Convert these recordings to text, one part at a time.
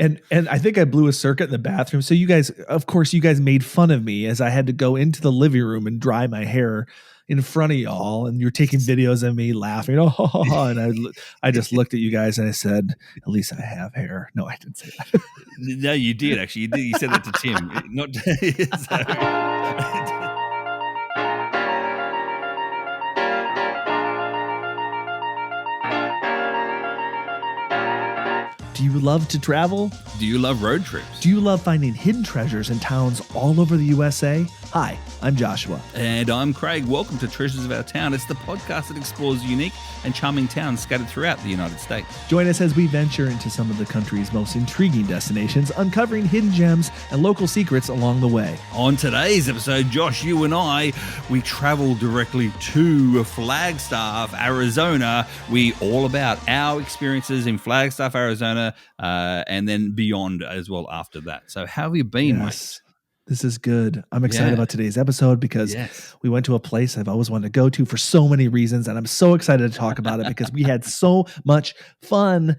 And I think I blew a circuit in the bathroom. So you guys, of course, you guys made fun of me as I had to go into the living room and dry my hair in front of y'all, and you're taking videos of me laughing. Oh, and I just looked at you guys and I said, "At least I have hair." No, I didn't say that. No, you did actually. You did. You said that to Tim. Not so. Do you love to travel? Do you love road trips? Do you love finding hidden treasures in towns all over the USA? Hi, I'm Joshua. And I'm Craig. Welcome to Treasures of Our Town. It's the podcast that explores unique and charming towns scattered throughout the United States. Join us as we venture into some of the country's most intriguing destinations, uncovering hidden gems and local secrets along the way. On today's episode, Josh, you and I, we travel directly to Flagstaff, Arizona. We all about our experiences in Flagstaff, Arizona, and then beyond as well after that. So how have you been, mate? This is good. I'm excited about today's episode because we went to a place I've always wanted to go to for so many reasons, and I'm so excited to talk about it because we had so much fun.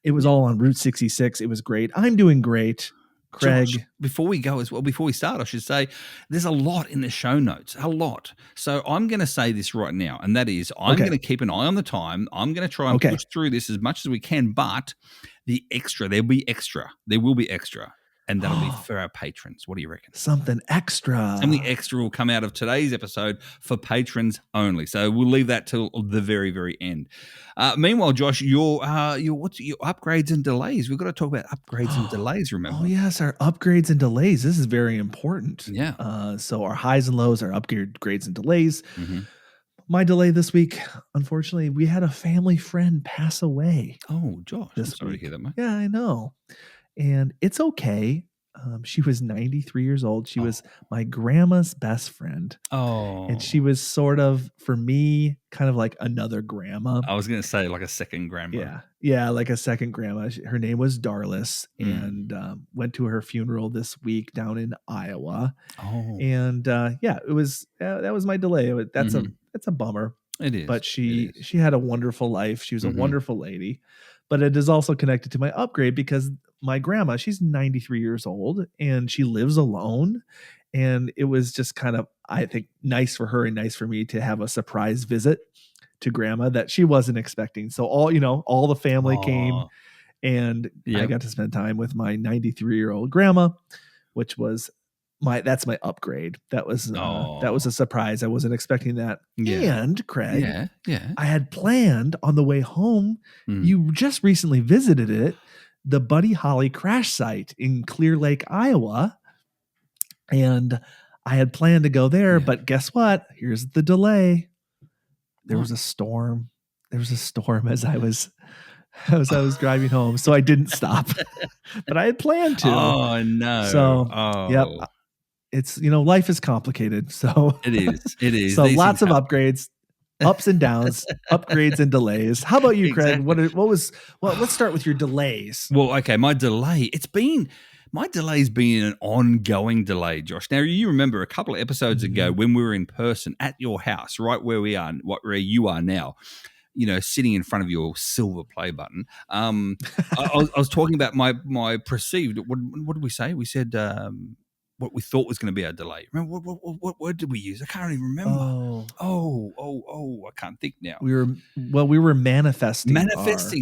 It was all on Route 66. It was great. I'm doing great. Craig. Josh, before we go as well, before we start, I should say there's a lot in the show notes, a lot. So I'm going to say this right now, and that is I'm going to keep an eye on the time. I'm going to try and push through this as much as we can, but there will be extra. And that'll be for our patrons. What do you reckon? Something extra. Something extra will come out of today's episode for patrons only. So we'll leave that till the very, very end. Meanwhile, Josh, your upgrades and delays. We've got to talk about upgrades and delays, remember? Oh, yes, our upgrades and delays. This is very important. Yeah. So our highs and lows, our upgrades and delays. Mm-hmm. My delay this week, unfortunately, we had a family friend pass away. Oh, Josh, I'm sorry to hear that, mate. Yeah, I know. And it's okay. She was 93 years old. She was my grandma's best friend. Oh. And she was sort of, for me, kind of like another grandma. I was going to say like a second grandma. Yeah, like a second grandma. Her name was Darlis, and went to her funeral this week down in Iowa. Oh. And it was that was my delay. That's a bummer. It is. But she had a wonderful life. She was a wonderful lady. But it is also connected to my upgrade because my grandma, she's 93 years old and she lives alone. And it was just kind of, I think, nice for her and nice for me to have a surprise visit to grandma that she wasn't expecting. So all the family came, and I got to spend time with my 93-year-old grandma, which was that's my upgrade. That was a surprise. I wasn't expecting that. Yeah. And Craig, I had planned on the way home. You just recently visited it, the Buddy Holly crash site in Clear Lake, Iowa. And I had planned to go there, but guess what? Here's the delay. There was a storm. There was a storm as I was driving home, so I didn't stop. But I had planned to. Oh no. So yep. It's, life is complicated. So it is. So lots of upgrades, ups and downs, upgrades and delays. How about you, Craig? Let's start with your delays. Well, okay. My delay's been an ongoing delay, Josh. Now, you remember a couple of episodes ago when we were in person at your house, right where we are, where you are now, sitting in front of your silver play button. I was talking about my perceived, what did we say? We said, what we thought was going to be our delay. Remember what word did we use? I can't even remember. I can't think now. We were manifesting.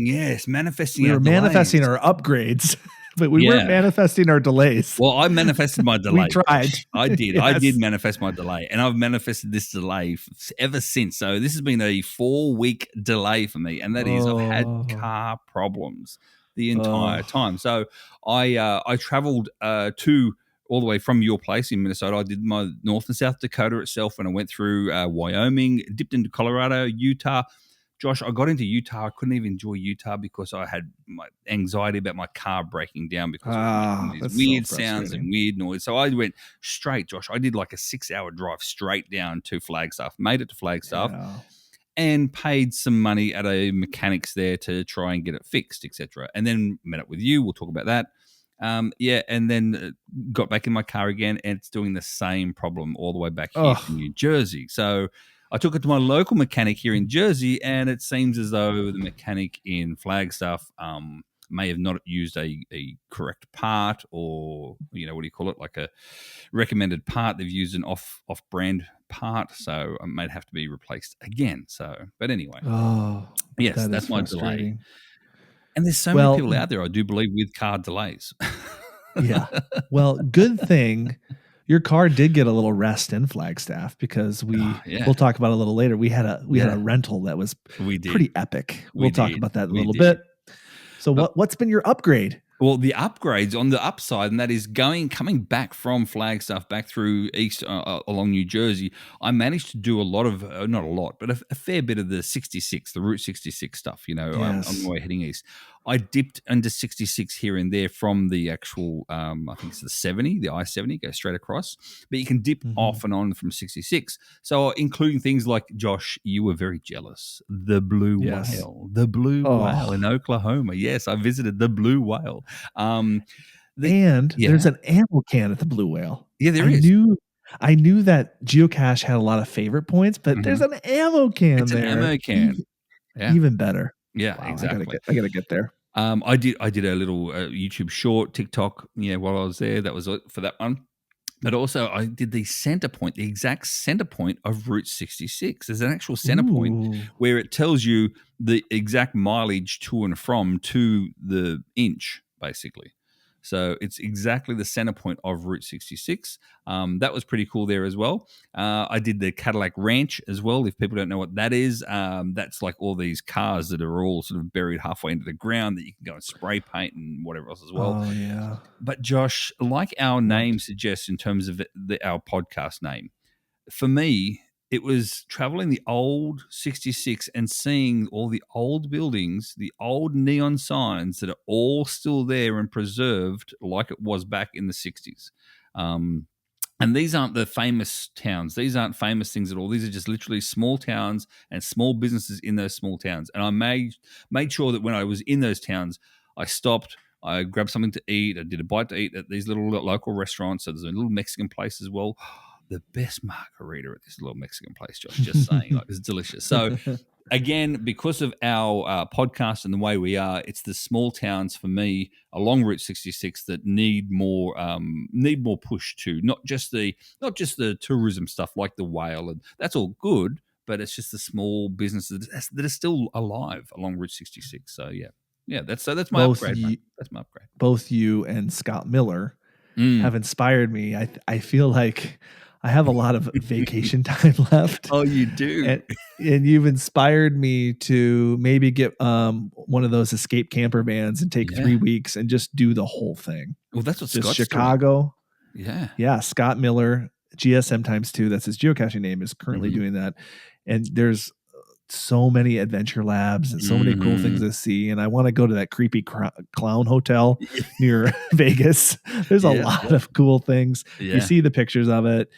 Yes, manifesting. We were manifesting our upgrades, but we weren't manifesting our delays. Well, I manifested my delay. We tried. I did. Yes. I did manifest my delay, and I've manifested this delay ever since. So this has been a 4-week delay for me, and that is I've had car problems the entire time. So I traveled to all the way from your place in Minnesota. I did my North and South Dakota itself, and I went through Wyoming, dipped into Colorado, Utah. Josh, I got into Utah. I couldn't even enjoy Utah because I had my anxiety about my car breaking down because of these weird sounds and weird noise. So I went straight, Josh. I did like a 6-hour drive straight down to Flagstaff, made it to Flagstaff, and paid some money at a mechanic's there to try and get it fixed, etc. And then met up with you. We'll talk about that. And then got back in my car again, and it's doing the same problem all the way back here in New Jersey. So I took it to my local mechanic here in Jersey, and it seems as though the mechanic in Flagstaff may have not used a correct part, or what do you call it, like a recommended part. They've used an off brand part, so it might have to be replaced again. So, but anyway, yes, that is that's my delay. frustrating. And there's so many people out there, I do believe, with car delays. Yeah. Well, good thing your car did get a little rest in Flagstaff, because we'll talk about it a little later. We had a rental that was pretty epic. We'll talk about that in a little bit. So what's been your upgrade? Well, the upgrades on the upside, and that is coming back from Flagstaff back through east along New Jersey. I managed to do a lot of, not a lot, but a fair bit of the 66, the Route 66 stuff, on my way heading east. I dipped into 66 here and there from the actual, I think it's the 70, the I-70, go straight across. But you can dip off and on from 66. So including things like, Josh, you were very jealous. The Blue Whale. The Blue Whale in Oklahoma. Yes, I visited the Blue Whale. There's an ammo can at the Blue Whale. Yeah, there is. I knew that Geocache had a lot of favorite points, but there's an ammo can it's there. An ammo can. Even better. Yeah, wow, exactly. I gotta get there. I did a little YouTube short, TikTok, while I was there. That was it for that one. But also, I did the center point, the exact center point of Route 66. There's an actual center point where it tells you the exact mileage to and from to the inch, basically. So it's exactly the center point of Route 66. That was pretty cool there as well. I did the Cadillac Ranch as well. If people don't know what that is, that's like all these cars that are all sort of buried halfway into the ground that you can go and spray paint and whatever else as well. Oh, yeah. But Josh, like our name suggests in terms of our podcast name, for me, it was traveling the old 66 and seeing all the old buildings, the old neon signs that are all still there and preserved like it was back in the 60s. And these aren't the famous towns. These aren't famous things at all. These are just literally small towns and small businesses in those small towns. And I made sure that when I was in those towns, I stopped, I grabbed something to eat. I did a bite to eat at these little local restaurants. So there's a little Mexican place as well. The best margarita at this little Mexican place, Josh, just saying, like, it's delicious. So again, because of our podcast and the way we are, it's the small towns for me along Route 66 that need more push to, not just the tourism stuff like the Whale, and that's all good, but it's just the small businesses that are still alive along Route 66. So yeah, that's my upgrade. That's my upgrade. Both you and Scott Miller have inspired me. I feel like I have a lot of vacation time left. Oh, you do. And you've inspired me to maybe get one of those escape camper vans and take 3 weeks and just do the whole thing. Well, that's what just Scott's Chicago. Doing. Yeah. Scott Miller, GSM times 2. That's his geocaching name, is currently doing that. And there's so many adventure labs and so many cool things to see. And I want to go to that creepy clown hotel near Vegas. There's a lot of cool things. You see the pictures of it.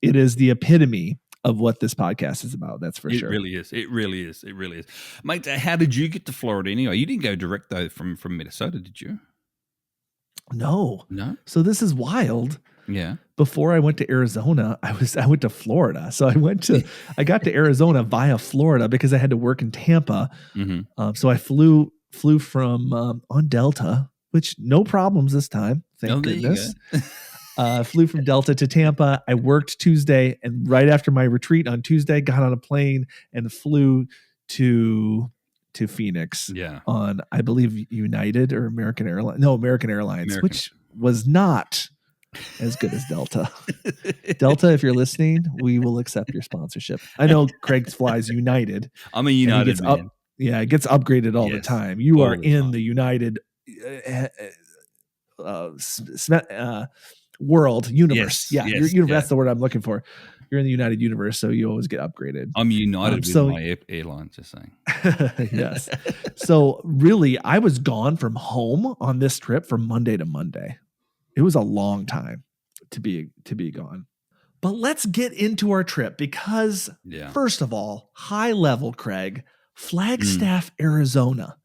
It is the epitome of what this podcast is about. That's for sure. It really is. It really is. It really is. Mate, how did you get to Florida anyway? You didn't go direct though from Minnesota, did you? No. So this is wild. Yeah. Before I went to Arizona, I went to Florida. So I got to Arizona via Florida because I had to work in Tampa. So I flew from on Delta, which no problems this time. Thank goodness. Flew from Delta to Tampa. I worked Tuesday, and right after my retreat on Tuesday, got on a plane and flew to Phoenix on, I believe, United or American Airlines. No, American Airlines, which was not as good as Delta. Delta, if you're listening, we will accept your sponsorship. I know Craig flies United. I'm a United man. It gets upgraded all the time. You are in the United world universe. That's the word I'm looking for. You're in the United universe, so you always get upgraded. I'm united with my airline, just saying. Yes. So really, I was gone from home on this trip from Monday to Monday. It was a long time to be gone. But let's get into our trip because, first of all, high level, Craig, Flagstaff, Arizona.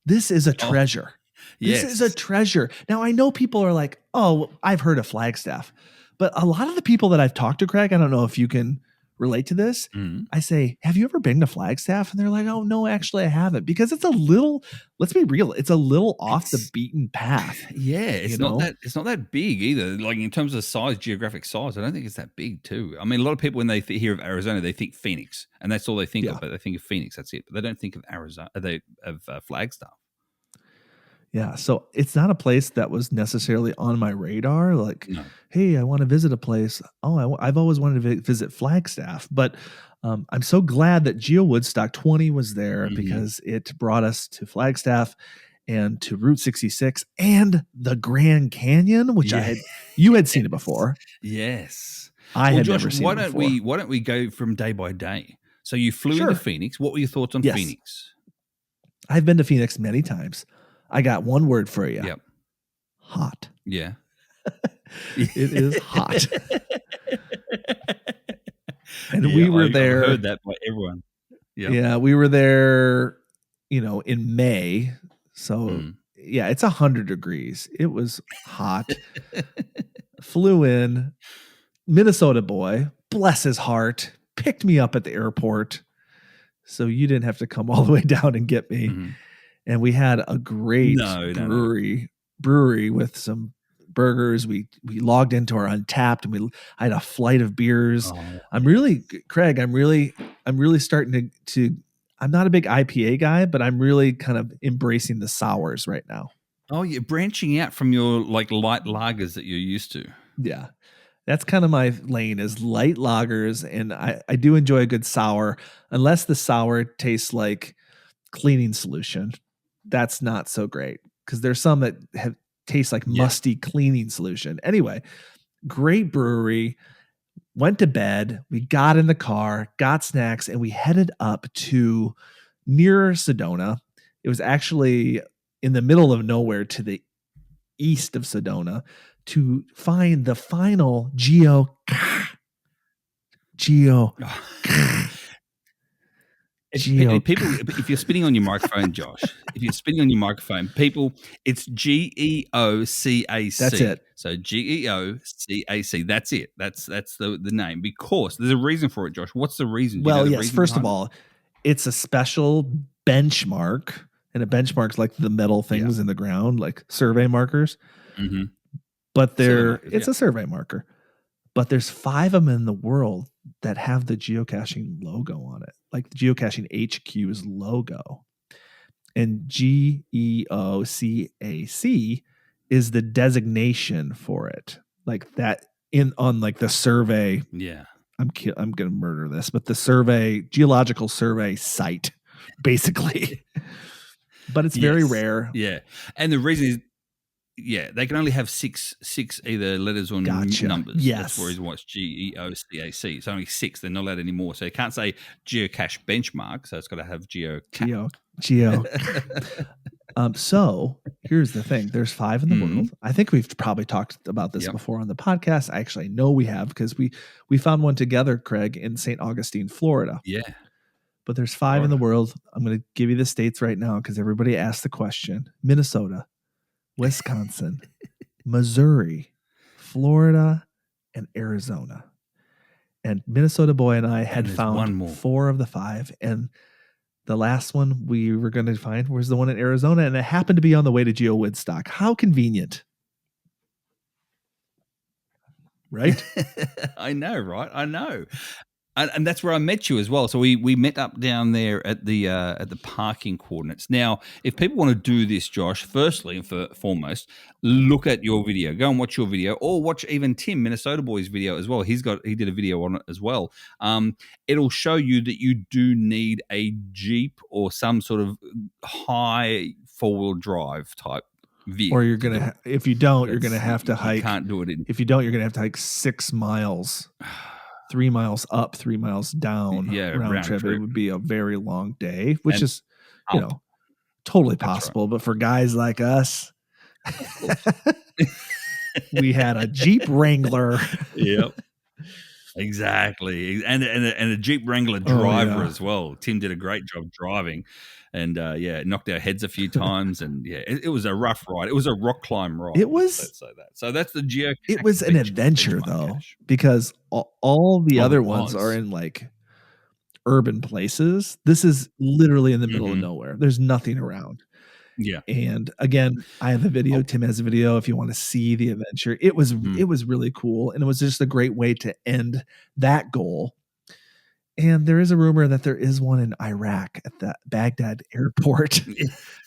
This is a treasure. This is a treasure. Now, I know people are like, oh, I've heard of Flagstaff. But a lot of the people that I've talked to, Craig, I don't know if you can relate to this. Mm. I say, have you ever been to Flagstaff? And they're like, oh, no, actually, I haven't. Because it's a little, let's be real, it's a little off the beaten path. Yeah, it's not that big either. Like in terms of size, geographic size, I don't think it's that big too. I mean, a lot of people when they hear of Arizona, they think Phoenix, and that's all they think of. But they think of Phoenix, that's it. But they don't think of Arizona. They of Flagstaff. Yeah, so it's not a place that was necessarily on my radar. Like, hey, I want to visit a place. Oh, I've always wanted to visit Flagstaff, but I'm so glad that Geo Woodstock 20 was there because it brought us to Flagstaff and to Route 66 and the Grand Canyon, which you had seen it before. Yes, I had never seen it before. Why don't we go from day by day? So you flew into Phoenix. What were your thoughts on Phoenix? I've been to Phoenix many times. I got one word for you. Yep. Hot. Yeah. It is hot. And we were there. I've heard that by everyone. Yep. Yeah, we were there, in May. So it's 100 degrees. It was hot. Flew in. Minnesota boy, bless his heart, picked me up at the airport. So you didn't have to come all the way down and get me. Mm-hmm. And we had a great brewery with some burgers. We logged into our Untapped and I had a flight of beers. Craig, I'm really starting to I'm not a big IPA guy, but I'm really kind of embracing the sours right now. Oh, you're branching out from your like light lagers that you're used to. Yeah. That's kind of my lane is light lagers. And I do enjoy a good sour, unless the sour tastes like cleaning solution. That's not so great because there's some that taste like musty cleaning solution. Anyway, great brewery. Went to bed. We got in the car, got snacks, and we headed up to near Sedona. It was actually in the middle of nowhere to the east of Sedona to find the final geo. People, if you're spinning on your microphone, Josh, it's GEOCAC. That's it. So GEOCAC. That's it. That's the name because there's a reason for it, Josh. What's the reason? Well, yes. First of all, it's a special benchmark, and a benchmark's like the metal things in the ground, like survey markers. Mm-hmm. But it's a survey marker. But there's 5 of them in the world that have the geocaching logo on it, like the geocaching HQ's logo. And GEOCAC is the designation for it, like that on like the survey. Yeah, I'm gonna murder this, but the geological survey site, basically. But it's very rare. Yeah, and the reason is. Yeah, they can only have six either letters or numbers. Yes. That's the reason why it's GEOCAC. It's only 6. They're not allowed anymore. So you can't say geocache benchmark. So it's got to have geo. So here's the thing. There's 5 in the world. I think we've probably talked about this before on the podcast. I actually know we have because we found one together, Craig, in St. Augustine, Florida. Yeah. But there's 5 in the world. I'm going to give you the states right now because everybody asked the question. Minnesota, Wisconsin, Missouri, Florida, and Arizona. And Minnesota boy and I had found 4 of the 5. And the last one we were going to find was the one in Arizona. And it happened to be on the way to Geo Woodstock. How convenient. Right? I know, right? I know. And that's where I met you as well. So we met up down there at the parking coordinates. Now, if people want to do this, Josh, firstly and foremost, look at your video. Go and watch your video, or watch even Tim, Minnesota Boy's video as well. He did a video on it as well. It'll show you that you do need a Jeep or some sort of high 4-wheel drive type vehicle. Or you're gonna if you don't, you're gonna have to hike. You can't do it. If you don't, you're gonna have to hike 6 miles. 3 miles up, 3 miles down. Round trip. It would be a very long day, which is, totally possible. Right. But for guys like us, we had a Jeep Wrangler. Yep. Exactly, and a Jeep Wrangler Oh, driver yeah. as well. Tim did a great job driving, and knocked our heads a few times, and it was a rough ride. It was a rock climb ride. It was Let's say that. So that's the it geocache was an adventure, benchmark though, cache. because all the Oh, other it ones are was. in, like, urban places. This is literally in the middle of Mhm. nowhere. There's nothing around. Yeah. And again, I have the video. Oh, Tim has a video if you want to see the adventure. It was really cool, and it was just a great way to end that goal. And there is a rumor that there is one in Iraq at the Baghdad airport.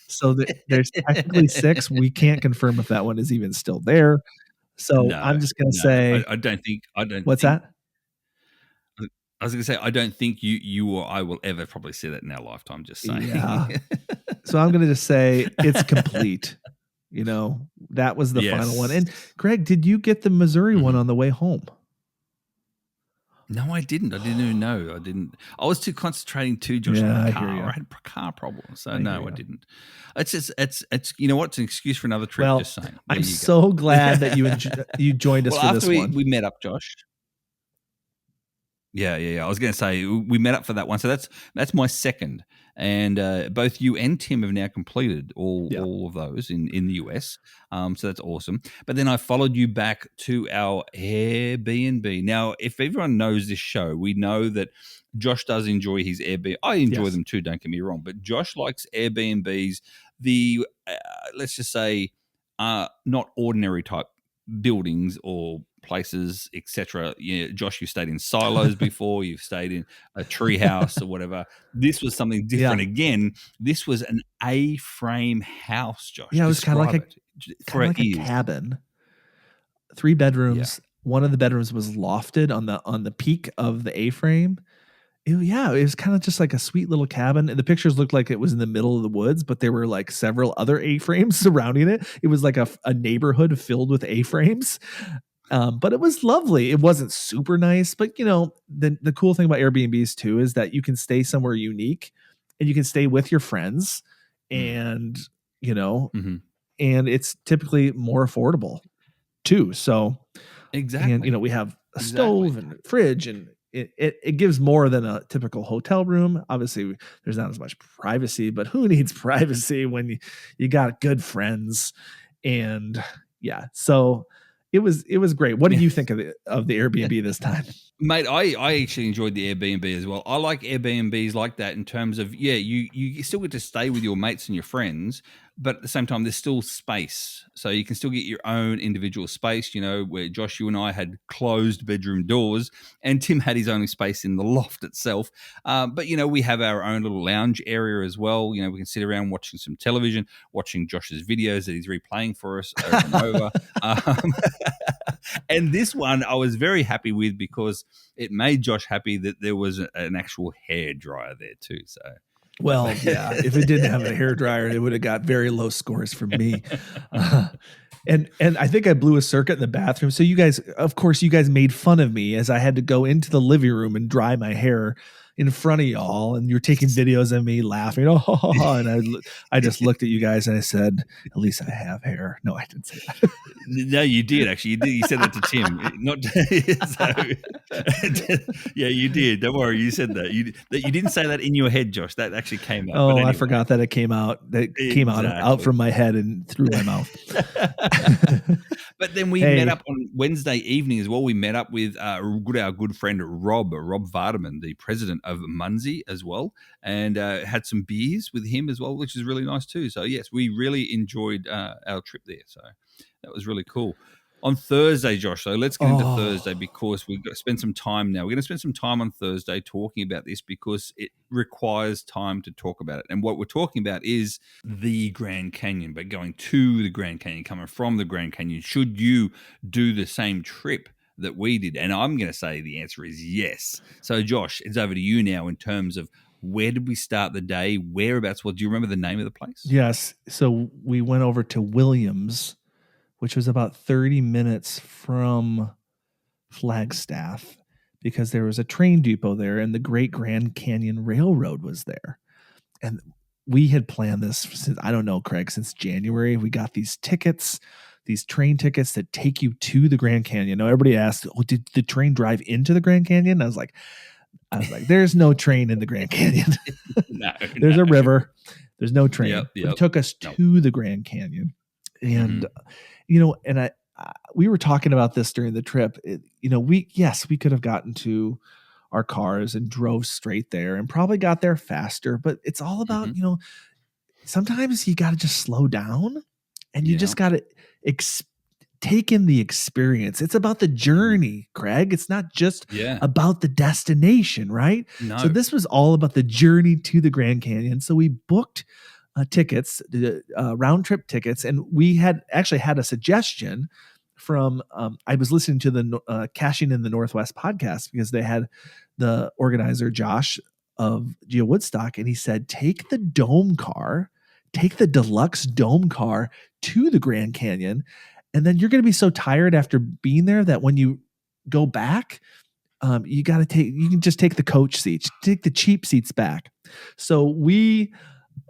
So there's technically 6. We can't confirm if that one is even still there. So I'm No, just gonna no, say I don't what's think that? I was gonna say, I don't think you or I will ever probably see that in our lifetime, just saying. Yeah. So I'm gonna just say it's complete. That was the final one. Yes. And Greg, did you get the Missouri one Mhm. on the way home? No, I didn't. I didn't even know. I didn't. I was too concentrating too, Josh, on the Yeah, I hear car. you. I had car problems, so I hear no, I you. didn't. It's just it's you know what? It's an excuse for another trip. Just Well, saying. There I'm you go. so glad that you joined us Well, for after this one. we met up, Josh. Yeah. I was going to say we met up for that one, so that's my second, and both you and Tim have now completed Yeah. all of those in the US. So that's awesome. But then I followed you back to our Airbnb. Now, if everyone knows this show, we know that Josh does enjoy his Airbnb. I enjoy Yes. them too. Don't get me wrong, but Josh likes Airbnbs. The let's just say not ordinary type buildings or places, etc. Josh, you stayed in silos before. You've stayed in a tree house or whatever. This was something Yeah. different. Again, this was an A-frame house. Josh, Yeah, it was describe it for kinda our like a ears. cabin. 3 Yeah. bedrooms. One of the bedrooms was lofted on the peak of the A-frame. Yeah, it was kinda just like a sweet little cabin, and the pictures looked like it was in the middle of the woods, but there were, like, several other A-frames surrounding it. It was like a neighborhood filled with A-frames. But it was lovely. It wasn't super nice, but, the cool thing about Airbnbs too is that you can stay somewhere unique, and you can stay with your friends, Mm. and, you know, Hmm. and it's typically more affordable too. So, and, Exactly. we have a Exactly. stove and fridge, and it gives more than a typical hotel room. Obviously, there's not as much privacy, but who needs privacy when you got good friends? And yeah, so it was great. What did you think of the Airbnb this time? Mate, I actually enjoyed the Airbnb as well. I like Airbnbs like that in terms of, you still get to stay with your mates and your friends, but at the same time, there's still space. So you can still get your own individual space, where Josh, you and I had closed bedroom doors, and Tim had his own space in the loft itself. But, we have our own little lounge area as well. We can sit around watching some television, watching Josh's videos that he's replaying for us over and over. Um, and this one I was very happy with because it made Josh happy that there was an actual hair dryer there too. So that Well, yeah, if it didn't have a hair dryer, it would have got very low scores from me. Uh, and I think I blew a circuit in the bathroom. So of course, you guys made fun of me as I had to go into the living room and dry my hair in front of y'all, and you're taking videos of me laughing. Oh, and I just looked at you guys and I said, "At least I have hair." No, I didn't say No, you did actually. You did. You said that to Tim, not so. Yeah, you did. Don't worry. You said that. You didn't say that in your head, Josh. That actually came out. But Oh, I anyway, forgot that it came out. That came out exactly. from my head and through my mouth. But then we met Hey, up on Wednesday evening as well. We met up with our good friend Rob Vardaman, the president of Munzie as well, and had some beers with him as well, which is really nice too. So yes, we really enjoyed our trip there. So that was really cool. On Thursday, Josh, so let's get into Thursday oh, because we've got to spend some time now. We're going to spend some time on Thursday talking about this because it requires time to talk about it. And what we're talking about is the Grand Canyon, but going to the Grand Canyon, coming from the Grand Canyon. Should you do the same trip that we did? And I'm going to say the answer is yes. So, Josh, it's over to you now in terms of where did we start the day? Whereabouts? Well, do you remember the name of the place? yes. So we went over to Williams, which was about 30 minutes from Flagstaff, because there was a train depot there and the Great Grand Canyon Railroad was there. And we had planned this since, I don't know, Craig, since January. We got these tickets these train tickets that take you to the Grand Canyon. Now everybody asked, "Oh, did the train drive into the Grand Canyon?" I was like, "There's no train in the Grand Canyon. No, There's no. a river. There's no train." Yep. But it took us Nope. to the Grand Canyon, and and we were talking about this during the trip. We could have gotten to our cars and drove straight there and probably got there faster, but it's all about, sometimes you got to just slow down and you just got to take in the experience. It's about the journey, Craig. It's not just about the destination, right? No. So this was all about the journey to the Grand Canyon. So we booked tickets, round trip tickets, and we had actually had a suggestion from I was listening to the Caching in the Northwest podcast because they had the organizer Josh of Geo Woodstock, and he said, take the deluxe dome car to the Grand Canyon, and then you're going to be so tired after being there that when you go back, you can just take the coach seats, take the cheap seats back. So we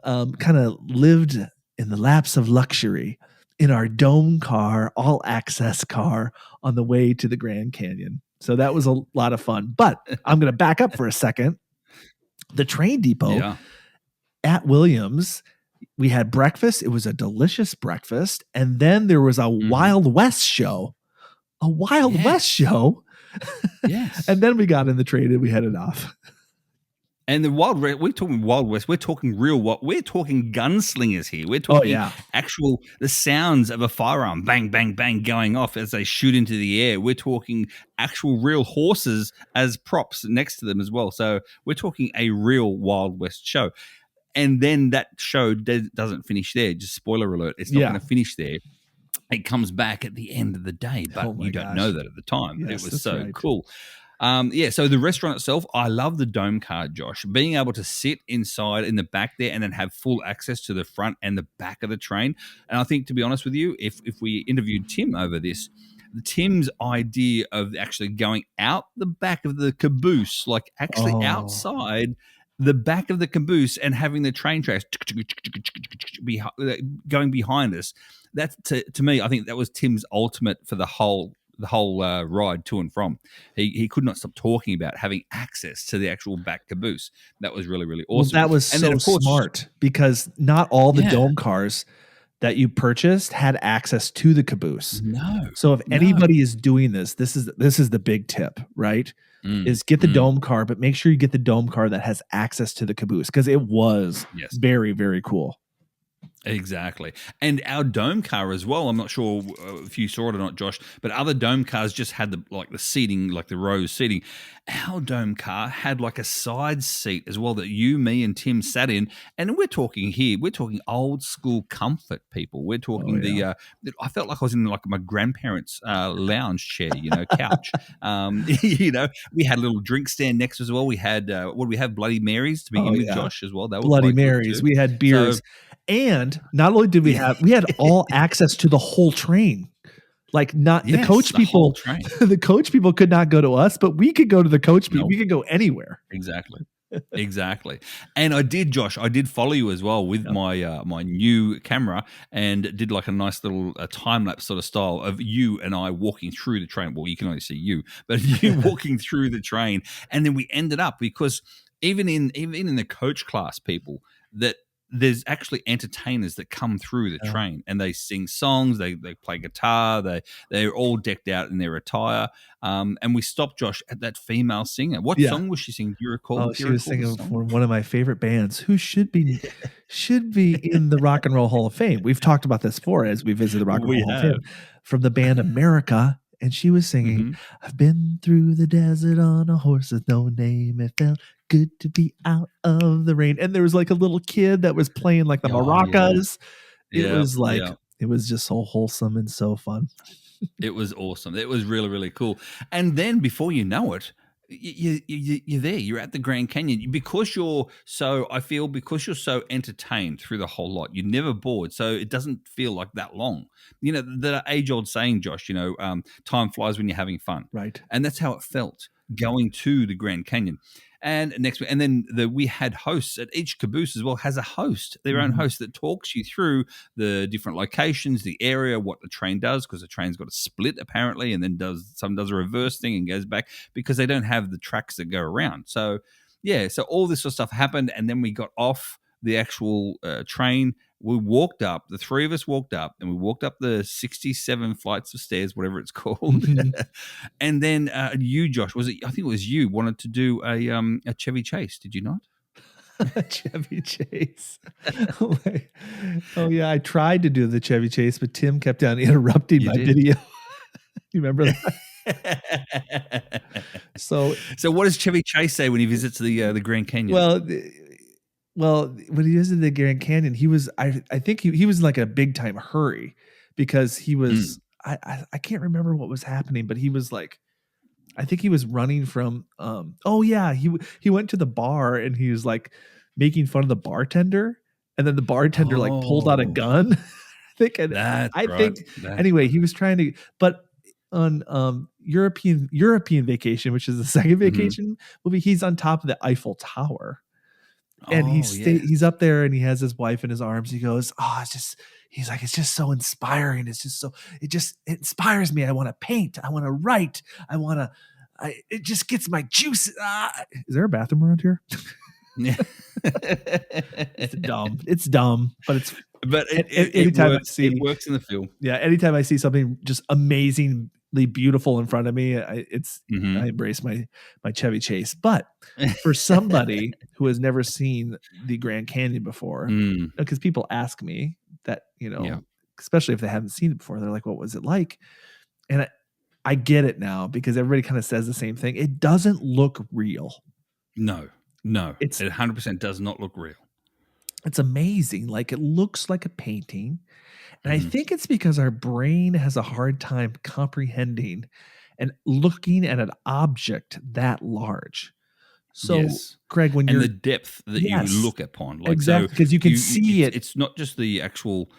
kind of lived in the laps of luxury in our dome car, all access car on the way to the Grand Canyon. So that was a lot of fun. But I'm going to back up for a second. The train depot at Williams, we had breakfast. It was a delicious breakfast. And then there was a Wild West show. A Wild West show. Yes. And then we got in the train and we headed off. And the we're talking Wild West. We're talking we're talking gunslingers here. We're talking the sounds of a firearm, bang, bang, bang, going off as they shoot into the air. We're talking actual real horses as props next to them as well. So we're talking a real Wild West show. And then that show doesn't finish there. Just spoiler alert, it's not going to finish there. It comes back at the end of the day, but you don't know that at the time. Yes, it was so cool. So the restaurant itself, I love the dome car, Josh. Being able to sit inside in the back there and then have full access to the front and the back of the train. And I think, to be honest with you, if we interviewed Tim over this, Tim's idea of actually going out the back of the caboose, like actually outside the back of the caboose and having the train tracks going behind us, that's to me, I think that was Tim's ultimate for the whole ride to and from. He could not stop talking about having access to the actual back caboose. That was really, really awesome. Well, that was smart because not all the dome cars that you purchased had access to the caboose. No. So if anybody is doing this is the big tip, right? Is get the dome car, but make sure you get the dome car that has access to the caboose because it was very, very cool. Exactly. And our dome car as well, I'm not sure if you saw it or not, Josh, but other dome cars just had the seating, like the rows seating. Our dome car had like a side seat as well that you, me, and Tim sat in. And we're talking old school comfort, people. We're talking I felt like I was in like my grandparents' lounge chair, couch. We had a little drink stand next as well. We had, Bloody Marys to begin with, Josh, as well. They were Bloody Marys. We had beers. And not only did we had all access to the whole train. Like the coach people, the coach people could not go to us, but we could go to the coach people. We could go anywhere. Exactly. And I did follow you as well with my my new camera and did like a nice little time lapse sort of style of you and I walking through the train. Well, you can only see you, but you walking through the train. And then we ended up, because even in the coach class, people, that there's actually entertainers that come through the train and they sing songs, they play guitar, they're all decked out in their attire. And we stopped, Josh, at that female singer. What song was she singing? Do you recall? Oh, she was singing for one of my favorite bands who should be in the Rock and Roll Hall of Fame. We've talked about this before as we visited the Rock and Roll Hall of Fame, from the band America. And she was singing, I've been through the desert on a horse with no name. It felt good to be out of the rain. And there was like a little kid that was playing like the maracas. It was like, it was just so wholesome and so fun. It was awesome. It was really, really cool. And then before you know it, you're there. You're at the Grand Canyon because you're so entertained through the whole lot. You're never bored, so it doesn't feel like that long. The age-old saying, Josh. Time flies when you're having fun, right? And that's how it felt. going to the Grand Canyon. And then we had hosts at each caboose as well, has a host, their own host that talks you through the different locations, the area, what the train does, because the train's got a split apparently, and then does a reverse thing and goes back because they don't have the tracks that go around. So yeah, so all this sort of stuff happened, and then we got off the actual train. We walked up, the three of us walked up, and we walked up the 67 flights of stairs, whatever it's called. And then you, Josh, I think it was you, wanted to do a Chevy Chase, did you not? Chevy Chase. Oh yeah, I tried to do the Chevy Chase, but Tim kept on interrupting my video. You remember that? So what does Chevy Chase say when he visits the Grand Canyon? Well, when he visited the Grand Canyon, he was I think he was in like a big time hurry because he was I can't remember what was happening, but he was like, I think he was running from he went to the bar and he was like making fun of the bartender, and then the bartender like pulled out a gun. Anyway, he was trying to, but on European Vacation, which is the second vacation movie, he's on top of the Eiffel Tower. And he's up there and he has his wife in his arms. He goes, he's like, it's just so inspiring. It just inspires me. I want to paint. I want to write. It just gets my juice. Is there a bathroom around here? Yeah. It's dumb, but it works in the film. Yeah. Anytime I see something just amazingly beautiful in front of me, I embrace my Chevy Chase. But for somebody who has never seen the Grand Canyon before, because people ask me that, especially if they haven't seen it before, they're like, what was it like? And I get it now because everybody kind of says the same thing. It doesn't look real. No, it 100% does not look real. It's amazing. Like, it looks like a painting. And I think it's because our brain has a hard time comprehending and looking at an object that large. So, Greg, when the depth that you look upon, like, exactly, because you can see it. It's not just the actual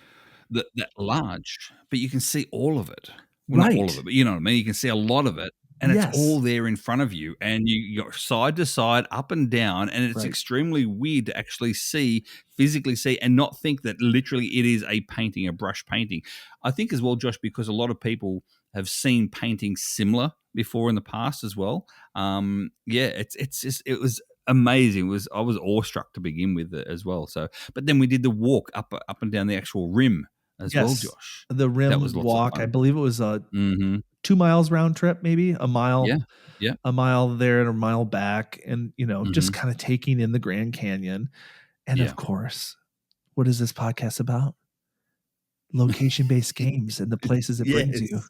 that large, but you can see all of it. Well, not all of it, but you know what I mean. You can see a lot of it, and it's all there in front of you, and you go side to side, up and down, and it's extremely weird to actually physically see, and not think that literally it is a painting, a brush painting. I think as well, Josh, because a lot of people have seen paintings similar before in the past as well. It was amazing. I was awestruck to begin with as well. So, but then we did the walk up and down the actual rim as well, Josh. The rim walk, I believe it was a 2 miles round trip, maybe a mile. Yeah. A mile there and a mile back, and just kind of taking in the Grand Canyon. And of course, what is this podcast about? Location-based games and the places it brings you.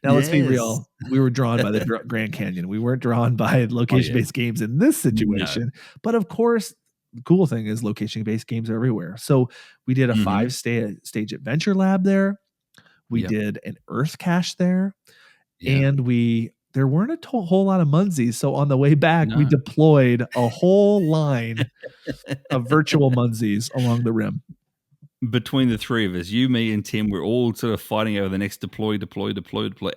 Now, let's be real. We were drawn by the Grand Canyon. We weren't drawn by location-based games in this situation. No. But of course, the cool thing is location-based games are everywhere. So we did a 5-stage adventure lab there. We did an earth cache there. And there weren't a whole lot of Munsies. So on the way back, we deployed a whole line of virtual Munsies along the rim. Between the three of us, you, me, and Tim, we're all sort of fighting over the next deploy.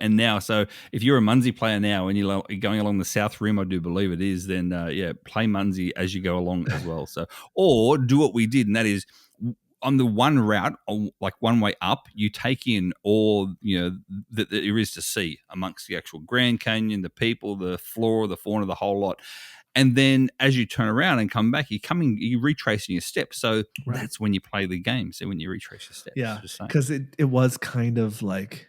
And now, so if you're a Munsie player now and you're going along the South Rim, I do believe it is, then play Munsie as you go along as well. So, or do what we did, and that is on the one route, like one way up, you take in all that there is to see amongst the actual Grand Canyon, the people, the flora, the fauna, the whole lot. And then as you turn around and come back, you're retracing your steps. So that's when you play the game. So when you retrace your steps. Yeah, because it was kind of like,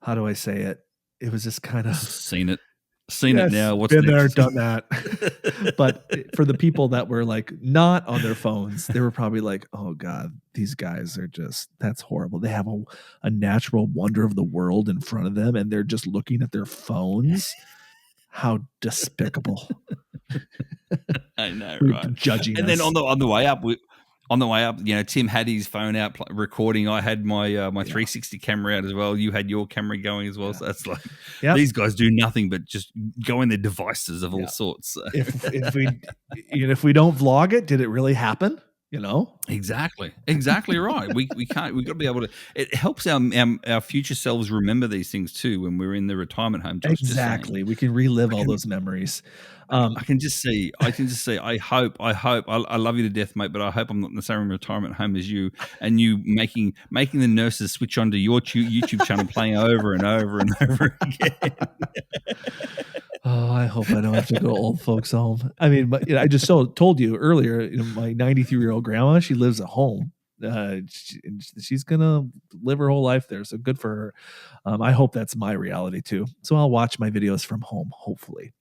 how do I say it? It was just kind of... Seen it now. What's been next? there, done that. But for the people that were like not on their phones, they were probably like, oh God, these guys are that's horrible. They have a natural wonder of the world in front of them and they're just looking at their phones. How despicable. I know, right? Judging and us. then on the way up, Tim had his phone out recording. I had my 360 camera out as well. You had your camera going as well. So that's like these guys do nothing but just go in their devices of all sorts. So. If we don't vlog it, did it really happen? you know? Exactly right. We can't. We've got to be able to. It helps our future selves remember these things too when we're in the retirement home. Josh, just saying. Exactly. We can relive I all can those memories. I can just see. I can just see. I hope. I love you to death, mate. But I hope I'm not in the same retirement home as you, and you making the nurses switch on to your YouTube channel, playing over and over and over again. Oh, I hope I don't have to go old folks home. I mean, but I just told you earlier, my 93-year-old grandma, she lives at home. She's gonna live her whole life there, so good for her. I hope that's my reality too. So I'll watch my videos from home, hopefully.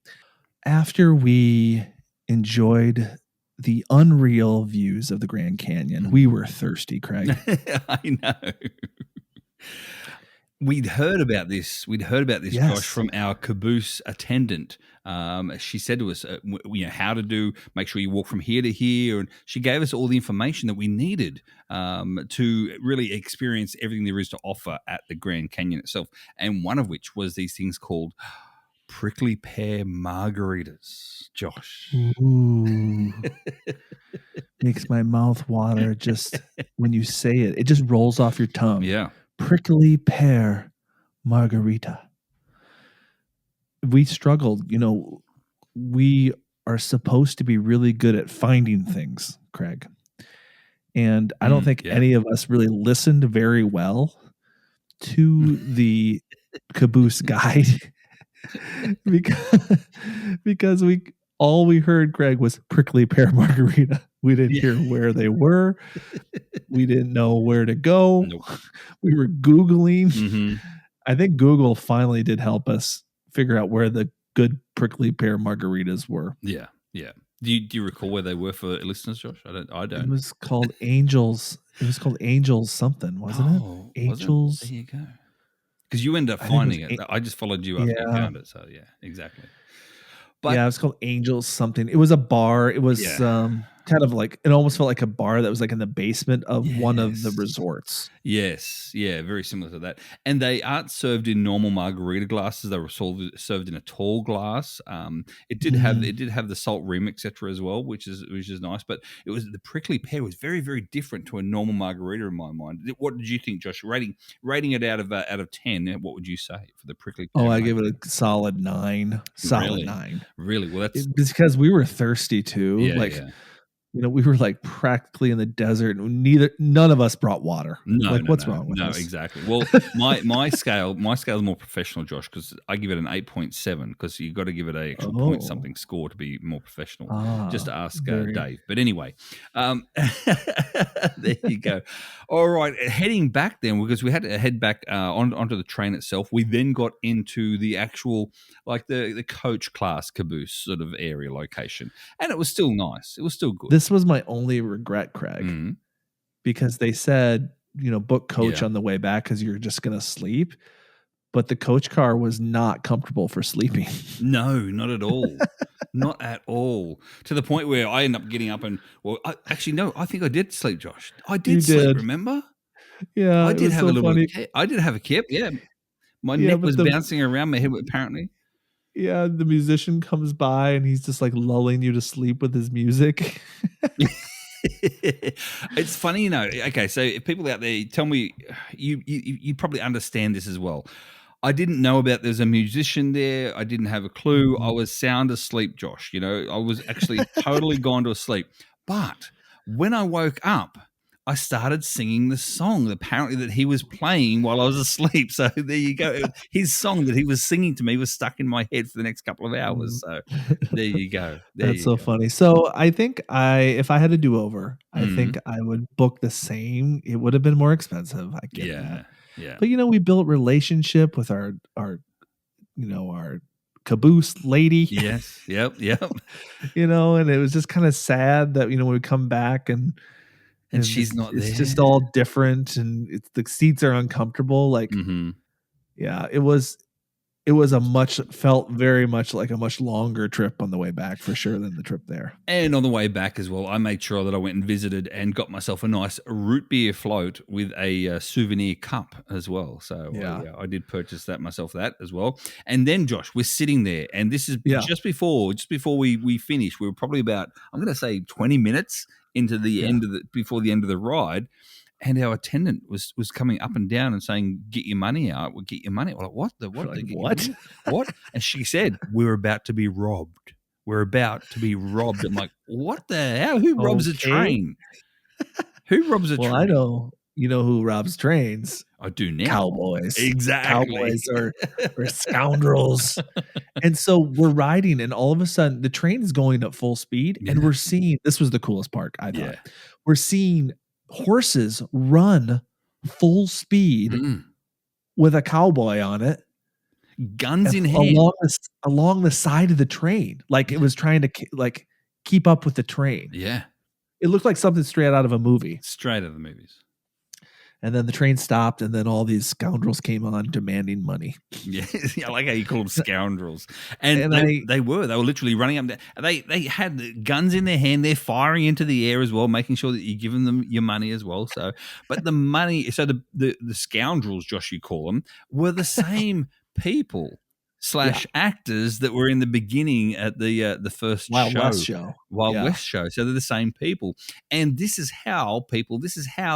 After we enjoyed the unreal views of the Grand Canyon, we were thirsty, Craig. I know. We'd heard about this, Yes. Josh, from our caboose attendant. She said to us, how to make sure you walk from here to here. And she gave us all the information that we needed to really experience everything there is to offer at the Grand Canyon itself. And one of which was these things called prickly pear margaritas, Josh. Ooh. Makes my mouth water just when you say it. It just rolls off your tongue. Yeah. Prickly pear margarita. We struggled. We are supposed to be really good at finding things, Craig. And I don't think any of us really listened very well to the caboose guide because all we heard, Craig, was prickly pear margarita. We didn't hear where they were. We didn't know where to go. Nope. We were Googling. Mm-hmm. I think Google finally did help us figure out where the good prickly pear margaritas were. Yeah. Do you recall where they were for listeners, Josh? I don't. It was called Angels. It was called Angels something, wasn't it? Angels. There you go. Because you ended up finding it. I just followed you after you found it. So yeah, exactly. But it was called Angels something. It was a bar. It was kind of like, it almost felt like a bar that was like in the basement of one of the resorts. Yes. Yeah, very similar to that. And they aren't served in normal margarita glasses. They were served in a tall glass. It did have the salt rim, etc. as well, which is nice. But it was the prickly pear was very, very different to a normal margarita in my mind. What did you think, Josh? Rating it out of 10, what would you say for the prickly pear? Oh, I give it a solid 9. Solid 9. Really? Well, it's because we were thirsty too. Yeah. We were like practically in the desert. None of us brought water. What's wrong with us? No, exactly. Well, my scale is more professional, Josh, because I give it an 8.7 because you've got to give it an actual point something score to be more professional. Just to ask Dave. But anyway, there you go. All right, heading back then, because we had to head back onto the train itself. We then got into the actual the coach class caboose sort of area location, and it was still nice. It was still good. This was my only regret, Craig, because they said, book coach on the way back because you're just going to sleep. But the coach car was not comfortable for sleeping. No, not at all. Not at all. To the point where I ended up getting up and, I think I did sleep, Josh. I did sleep, remember? Yeah. I did have so a little funny. I did have a kip, yeah. My neck was bouncing around my head, apparently. Yeah, the musician comes by and he's just like lulling you to sleep with his music. It's funny, Okay, so if people out there, tell me, you probably understand this as well. I didn't know about there's a musician there. I didn't have a clue. I was sound asleep, Josh. I was actually totally gone to sleep. But when I woke up, I started singing the song apparently that he was playing while I was asleep. So there you go. His song that he was singing to me was stuck in my head for the next couple of hours. So there you go. That's so funny. So I think if I had a do-over, I think I would book the same. It would have been more expensive. I get that. Yeah. But we built relationship with our caboose lady. Yes. Yep. And it was just kind of sad that when we come back and she's not there. It's just all different, and the seats are uncomfortable. Yeah, it was felt very much like a much longer trip on the way back for sure than the trip there. And on the way back as well, I made sure that I went and visited and got myself a nice root beer float with a souvenir cup as well. So I did purchase that as well. And then Josh, we're sitting there, and this is just before we finished. We were probably about, I'm going to say 20 minutes into the end of before the end of the ride. And our attendant was coming up and down and saying, "Get your money out. We'll get your money." We're like, what? Like, what? What? And she said, "We're about to be robbed. We're about to be robbed." I'm like, what the hell? Who robs a Okay. train? Who robs a Well, train? I know. You know who robs trains? I do now. Cowboys. Exactly. Cowboys are scoundrels. And so we're riding, and all of a sudden the train is going at full speed, and we're seeing, this was the coolest part, I thought. Yeah. We're seeing horses run full speed with a cowboy on it, guns in hand, along the side of the train, like it was trying to keep up with the train. Yeah. It looked like something straight out of a movie. Straight out of the movies. And then the train stopped, and then all these scoundrels came on demanding money. Yeah, I like how you call them scoundrels. And they were literally running up. They had guns in their hand. They're firing into the air as well, making sure that you're giving them your money as well. So, but the money, so the scoundrels, Josh, you call them, were the same people / actors that were in the beginning at the first Wild West show. West show. So they're the same people. And this is how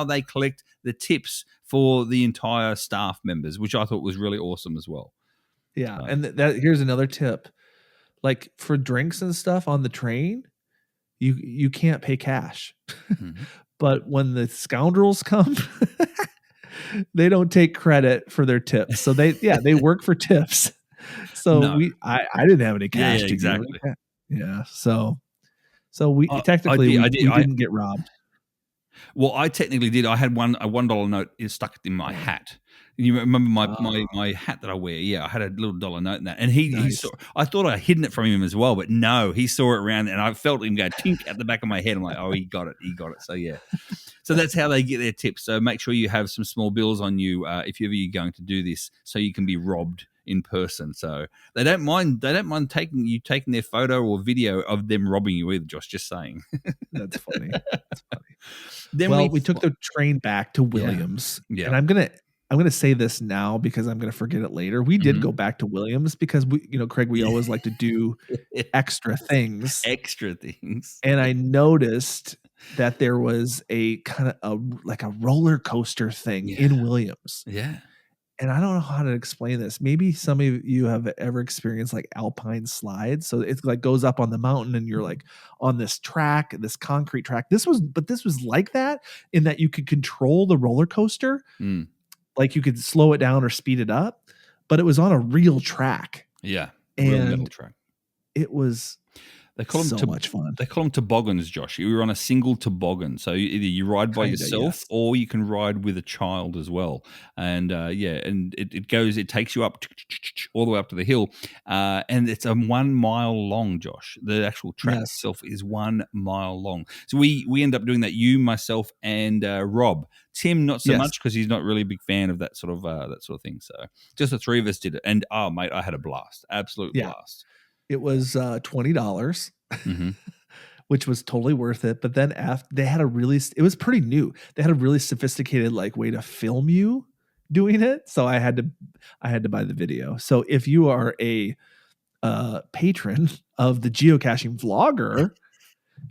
they collect the tips for the entire staff members, which I thought was really awesome as well. Yeah. So. And here's another tip. Like for drinks and stuff on the train, you can't pay cash. But when the scoundrels come, they don't take credit for their tips. So they work for tips. So I didn't have any cash to exactly. give. Yeah. So we technically we didn't get robbed. Well, I technically did. I had a $1 note stuck in my hat. You remember my hat that I wear? Yeah, I had a little dollar note in that, and he saw. I thought I hidden it from him as well, but no, he saw it around, and I felt him go tink at the back of my head. I'm like, oh, he got it. So yeah, so that's how they get their tips. So make sure you have some small bills on you if you're going to do this, so you can be robbed in person. So they don't mind taking their photo or video of them robbing you either, Josh. Just saying. That's funny. Then we took the train back to Williams. Yeah. And I'm gonna say this now because I'm gonna forget it later. We did go back to Williams because Craig, we always like to do extra things. And I noticed that there was a kind of a roller coaster thing in Williams. Yeah. And I don't know how to explain this. Maybe some of you have ever experienced like alpine slides. So it's like goes up on the mountain and you're like on this track, this concrete track. This was like that in that you could control the roller coaster. Like you could slow it down or speed it up, but it was on a real track. Yeah. Real metal track. It was They call them so much fun. They call them toboggans, Josh. You were on a single toboggan, so either you ride by yourself or you can ride with a child as well. And and it takes you up all the way up to the hill, and it's a 1 mile long, Josh. The actual track itself is 1 mile long. So we end up doing that. You, myself, and Rob. Tim, not so much because he's not really a big fan of that sort of thing. So just the three of us did it, and mate, I had a blast, absolute blast. It was $20, which was totally worth it. But then they had it was pretty new. They had a really sophisticated way to film you doing it. So I had to buy the video. So if you are a patron of the geocaching vlogger,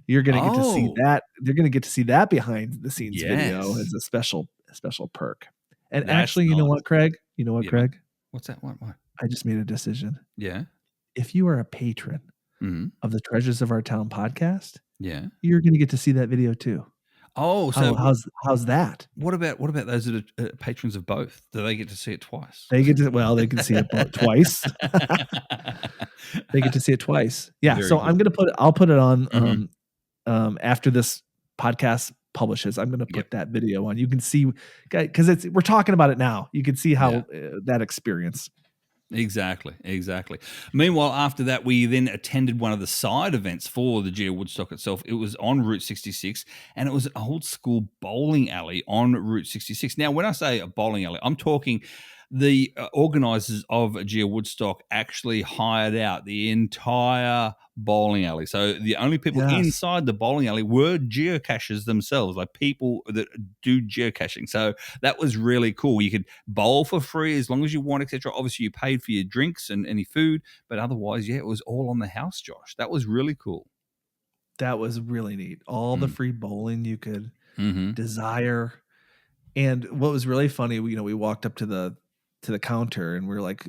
you're going to get to see that. They're going to get to see that behind the scenes video as a special perk. And actually, you know what, Craig? Craig? What's that? What? I just made a decision. Yeah. If you are a patron of the Treasures of Our Town podcast, you're going to get to see that video too. Oh, so how's that? What about those that are patrons of both? Do they get to see it twice? They can see it twice. They get to see it twice. Yeah. Very so good. I'll put it on after this podcast publishes. I'm going to put that video on. You can see, because we're talking about it now. You can see how that experience. Exactly. Meanwhile, after that, we then attended one of the side events for the Geo Woodstock itself. It was on Route 66, and it was an old school bowling alley on Route 66. Now, when I say a bowling alley, I'm talking the organisers of Geo Woodstock actually hired out the entire bowling alley. So the only people inside the bowling alley were geocachers themselves, like people that do geocaching. So that was really cool. You could bowl for free as long as you want, etc. Obviously, you paid for your drinks and any food, but otherwise, it was all on the house, Josh. That was really cool. That was really neat. All the Mm. free bowling you could Mm-hmm. desire. And what was really funny, we walked up to the counter and we're like,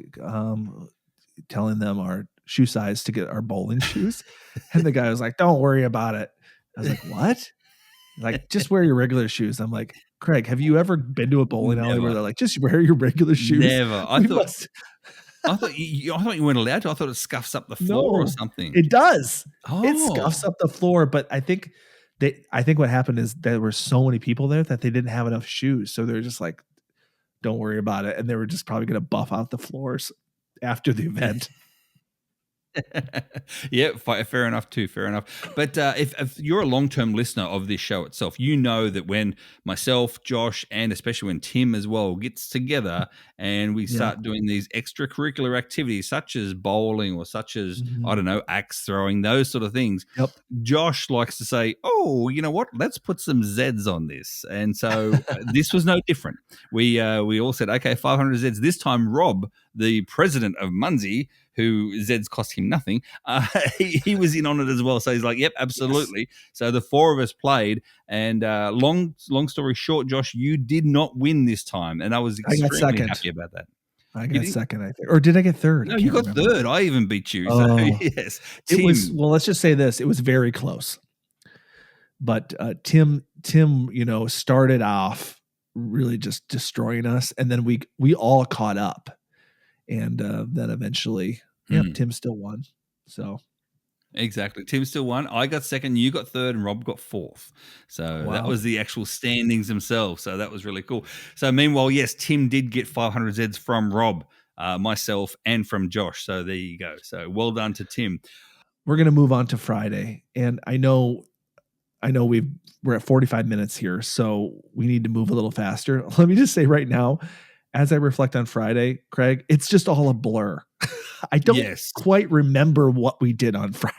telling them our shoe size to get our bowling shoes. And the guy was like, "Don't worry about it." I was like, "What?" Like, "Just wear your regular shoes." I'm like, "Craig, have you ever been to a bowling alley where Never. they're like, just wear your regular shoes?" Never. We must I thought you weren't allowed to. I thought it scuffs up the floor or No, something. it does. It scuffs Oh. up the floor, but I think what happened is there were so many people there that they didn't have enough shoes. So they're just like, "Don't worry about it." And they were just probably gonna buff out the floors after the event. Yeah, fair enough too. Fair enough. But if you're a long-term listener of this show itself, you know that when myself, Josh, and especially when Tim as well gets together and we Yeah. start doing these extracurricular activities such as bowling or such as, I Mhm. don't know, axe throwing, those sort of things, Yep. Josh likes to say, "Oh, you know what? Let's put some Zs on this." And so this was no different. We all said, "Okay, 500 Zs." This time, Rob, the president of Munsey, who Zeds cost him nothing, he was in on it as well. So he's like, "Yep, Yes. absolutely." So the four of us played, and long story short, Josh, you did not win this time, and I was I got extremely second. happy about that. I You got did second, I think. Or did I get third? I no, you can't got remember. third. I even beat you. So Oh, yes, it was Tim. well, let's just say this, it was very close. But, Tim, started off really just destroying us, and then we all caught up, and, then eventually, yep, Mm. Tim still won. So, Exactly. Tim still won. I got second, you got third, and Rob got fourth. So that wow. was the actual standings themselves. So that was really cool. So meanwhile, yes, Tim did get 500 Zs from Rob, myself, and from Josh. So there you go. So well done to Tim. We're gonna move on to Friday, and I know we're at 45 minutes here, so we need to move a little faster. Let me just say right now, as I reflect on Friday, Craig, it's just all a blur. I don't Yes. quite remember what we did on Friday.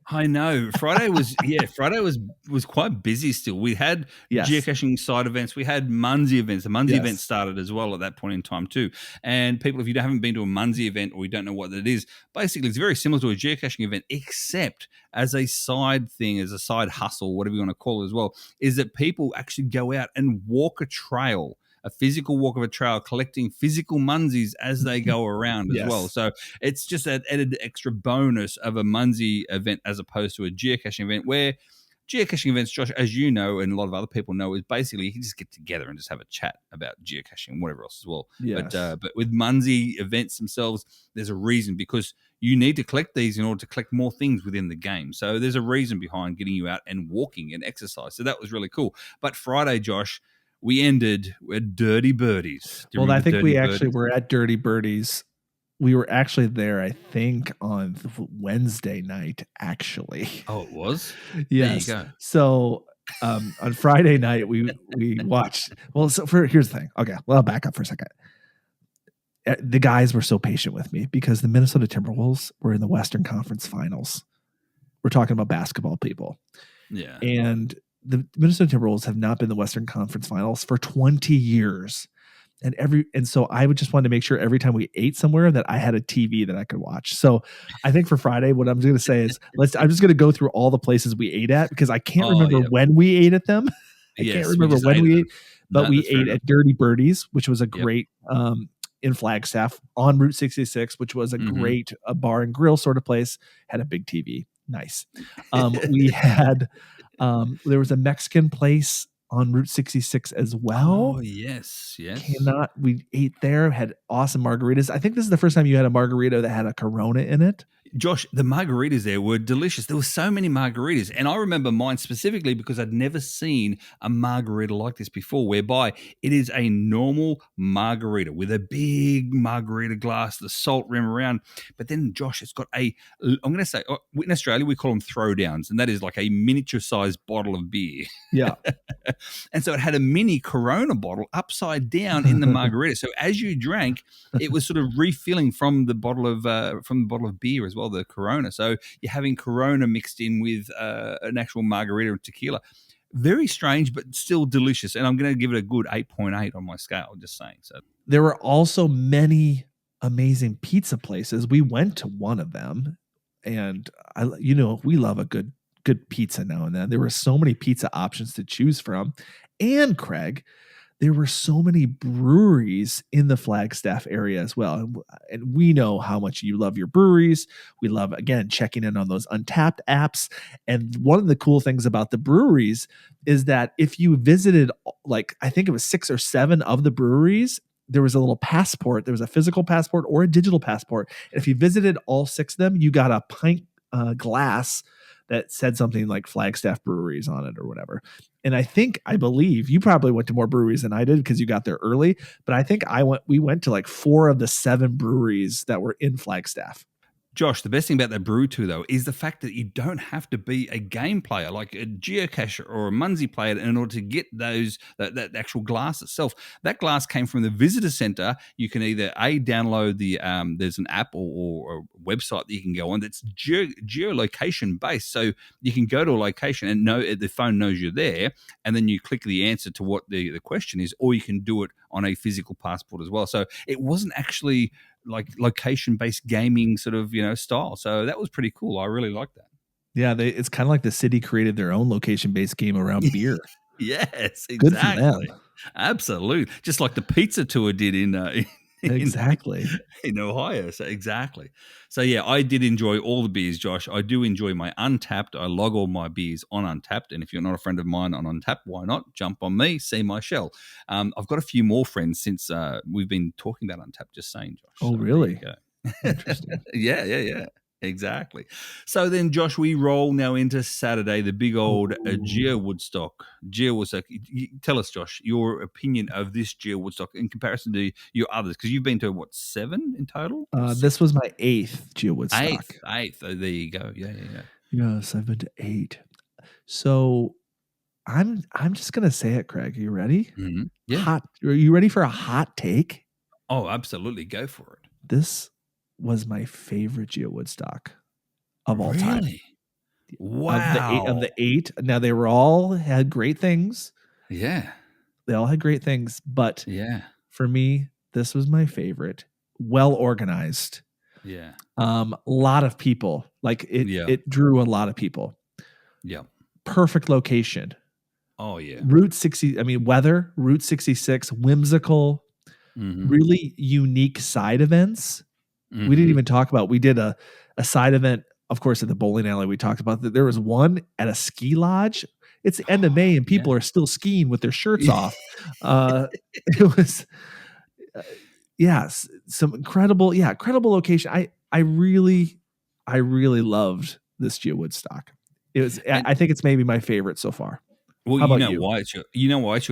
I know. Friday was quite busy still. We had Yes. geocaching side events. We had Munsey events. The Munsey event Yes. started as well at that point in time too. And people, if you haven't been to a Munsey event or you don't know what that is, basically it's very similar to a geocaching event, except as a side thing, as a side hustle, whatever you want to call it as well, is that people actually go out and walk a trail, a physical walk of a trail, collecting physical Munsies as they go around as well. Yes. So it's just that added extra bonus of a Munsey event as opposed to a geocaching event, where geocaching events, Josh, as you know, and a lot of other people know, is basically you can just get together and just have a chat about geocaching and whatever else as well. Yes. But with Munsey events themselves, there's a reason, because you need to collect these in order to collect more things within the game. So there's a reason behind getting you out and walking and exercise. So that was really cool. But Friday, Josh, we ended with Dirty Birdies. Do you Well, I remember think Dirty we actually Birdies? were at Dirty Birdies. We were actually there, I think, on Wednesday night, actually. Oh, it was? There you Yes. go. So, on Friday night, we watched. Well, here's the thing. Okay, well, I'll back up for a second. The guys were so patient with me because the Minnesota Timberwolves were in the Western Conference Finals. We're talking about basketball, people. Yeah. And the Minnesota Timberwolves have not been in the Western Conference Finals for 20 years. And so I would just want to make sure every time we ate somewhere that I had a TV that I could watch. So I think for Friday, what I'm going to say is I'm just going to go through all the places we ate at because I can't Oh, remember yeah. when we ate at them. I can't Yes, we remember just when ate we it. ate, but No, we that's fair ate enough. at Dirty Birdies, which was a Yep. great in Flagstaff on Route 66, which was a great bar and grill sort of place. Had a big TV. Nice. We had there was a Mexican place on Route 66 as well. Oh, yes, yes. We ate there, had awesome margaritas. I think this is the first time you had a margarita that had a Corona in it. Josh, the margaritas there were delicious. There were so many margaritas. And I remember mine specifically because I'd never seen a margarita like this before, whereby it is a normal margarita with a big margarita glass, the salt rim around. But then, Josh, it's got I'm going to say, in Australia, we call them throwdowns, and that is like a miniature sized bottle of beer. Yeah. And so it had a mini Corona bottle upside down in the margarita. So as you drank, it was sort of refilling from the bottle of beer as well, the Corona. So you're having Corona mixed in with an actual margarita and tequila. Very strange, but still delicious. And I'm going to give it a good 8.8 on my scale, just saying. So There were also many amazing pizza places. We went to one of them, and we love a good good pizza now and then. There were so many pizza options to choose from. And Craig, there were so many breweries in the Flagstaff area as well. And we know how much you love your breweries. We love, again, checking in on those Untapped apps. And one of the cool things about the breweries is that if you visited, like, I think it was 6 or 7 of the breweries, there was a little passport. There was a physical passport or a digital passport. And if you visited all 6 of them, you got a pint glass that said something like Flagstaff Breweries on it or whatever. And I believe you probably went to more breweries than I did because you got there early. But I think we went to like 4 of the 7 breweries that were in Flagstaff. Josh, the best thing about that brew too, though, is the fact that you don't have to be a game player like a geocacher or a Munzie player in order to get that actual glass itself. That glass came from the visitor center. You can either download the there's an app or a website that you can go on that's geolocation based. So you can go to a location and the phone knows you're there, and then you click the answer to what the question is, or you can do it on a physical passport as well. So it wasn't actually like location-based gaming sort of, style. So that was pretty cool. I really like that. Yeah, it's kind of like the city created their own location-based game around beer. Yes, exactly. Good for them. Absolutely. Just like the pizza tour did exactly in Ohio. So exactly. So yeah, I did enjoy all the beers, Josh. I do enjoy my Untapped. I log all my beers on Untapped, and if you're not a friend of mine on Untapped, why not jump on me, see my shell. I've got a few more friends since we've been talking about Untapped. Just saying, Josh. Oh, so really? Interesting. Yeah. Exactly. So then, Josh, we roll now into Saturday, the big old Geo Woodstock. Tell us, Josh, your opinion of this Geo Woodstock in comparison to your others, because you've been to, 7 in total? This was my 8th Geo Woodstock. Eighth. Oh, there you go. Yeah. Yes, I've been to 8. So I'm just gonna say it, Craig. Are you ready? Mm-hmm. Yeah. Are you ready for a hot take? Oh, absolutely. Go for it. This was my favorite Geo Woodstock of all time. Wow. Of the eight. Now they were all had great things. Yeah. They all had great things, but for me, this was my favorite. Well organized. Yeah. A lot of people. Like it drew a lot of people. Yeah. Perfect location. Oh yeah. Route 66, whimsical, really unique side events. Mm-hmm. We didn't even talk about, we did a side event, of course, at the bowling alley. We talked about that. There was one at a ski lodge. It's the end of May and people are still skiing with their shirts off. It was, some incredible location. I really loved this Geo Woodstock. It was, I think it's maybe my favorite so far. Well, why it's your